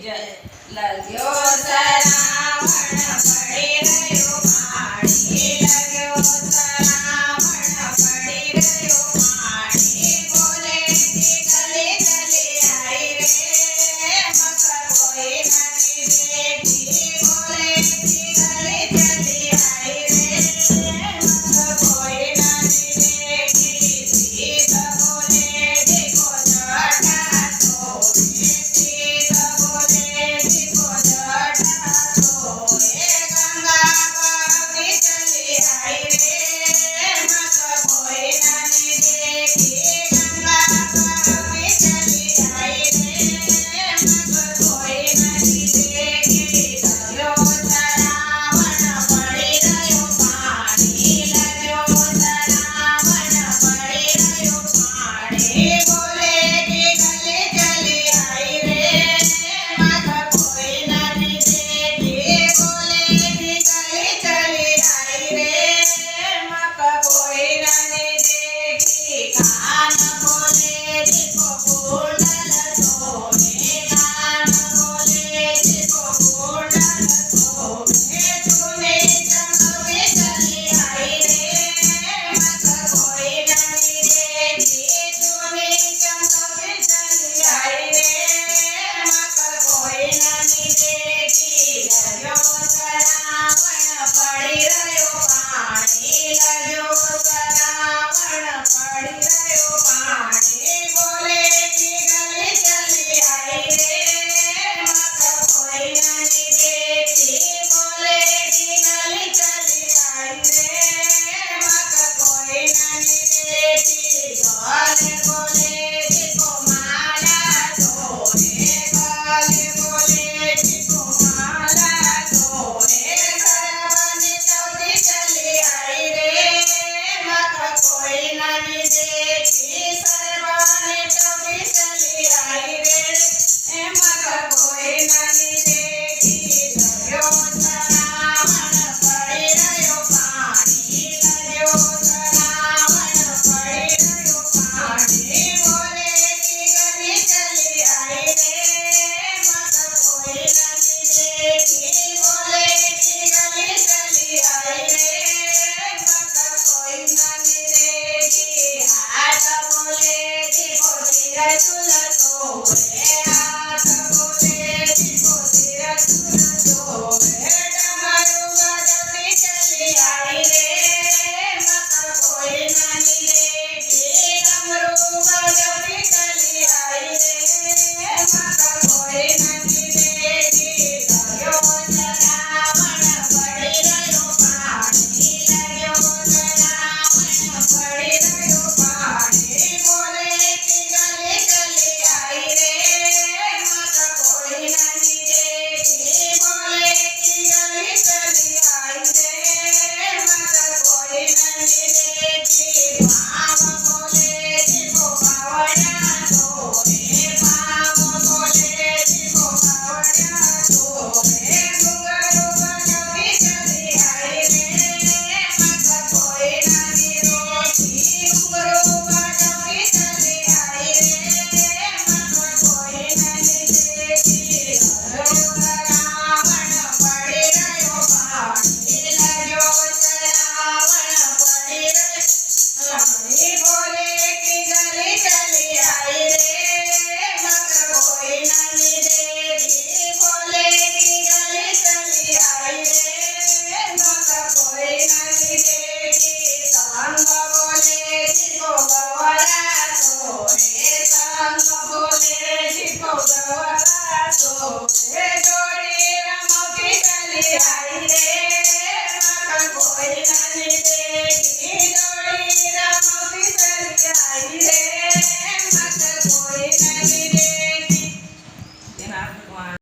लग्यो श्रावण पड़ी रह्यो पाणी लग्यो श्रावण पड़ी रह्यो पाणी बोले थी गली गली आई रे मगर कोई नहीं देखी बोले थी गली गली आई रे मगर कोई नहीं देखी सीत बोले देखो जटा तो सीत बोले देखो जटा तो ए गंगा बगी चली आई रे मगर कोई नहीं देखी गंगा बगी चली आई रे मगर कोई नहीं देखी लग्यो श्रावण पड़ी रह्यो पाणी लग्यो श्रावण पड़ी रह्यो पाणी बोले की गली चली आई रे मगर कोई नहीं देखी बोले की गली चली आई रे मगर कोई नहीं देखी कान बोले देखो कुंडल सोने कान बोले देखो कुंडल सोने तूने चमके चली आई रे मगर कोई नहीं देखी तूने चमके चली आई रे मगर कोई नहीं देखी लग्यो श्रावण पड़ी रह्यो पाणी लग्यो श्रावण पड़ी रह्यो पाणी बोले की गली चली आई रे मगर कोई नहीं देखी बोले की गली चली आई रे मगर कोई नहीं देखी गले बोले देखो माला सोने गले बोले देखो माला सोने सरवनी चौथी चली आई रे मगर कोई नहीं देखी सरवनी चौथी चली आई रे मगर कोई नहीं देखी लग्यो श्रावण पड़ी रह्यो पाणी लग्यो श्रावण पड़ी रह्यो पाणी बोले की गली चली आई रे मगर कोई नहीं देखी बोले की गली चली आई रे मगर कोई नहीं देखी हाथ बोले देखो सिर चूल सोए हाथ बोले देखो सिर चूल सोए डमरू बजती चली आई रे मगर कोई नहीं देखी डमरू बजती चली आई रे मगर कोई नहीं देखी लग्यो श्रावण पड़ी रह्यो पाणी लग्यो श्रावण पड़ी रह्यो पाणी बोले की गली चली आई रे मगर कोई नहीं देखी बोले की गली चली आई रे मगर कोई नहीं देखी भाव बोले देखो बावड़िया सोने भाव बोले देखो बावड़िया सोने घुंघरू बजती चली आई रे मगर कोई नहीं देखी घुंघरू बजती चली आई रे मगर कोई नहीं देखी लग्यो श्रावण पड़ी रह्यो पाणी लग्यो श्रावण पड़ी रह्यो पाणी बोले की गली चली आई रे मगर कोई नहीं देखी बोले की गली चली आई रे मगर कोई नहीं देखी संग बोले देखो गवरा सोने संग बोले देखो गवरा सोने जोड़ी रमती चली आई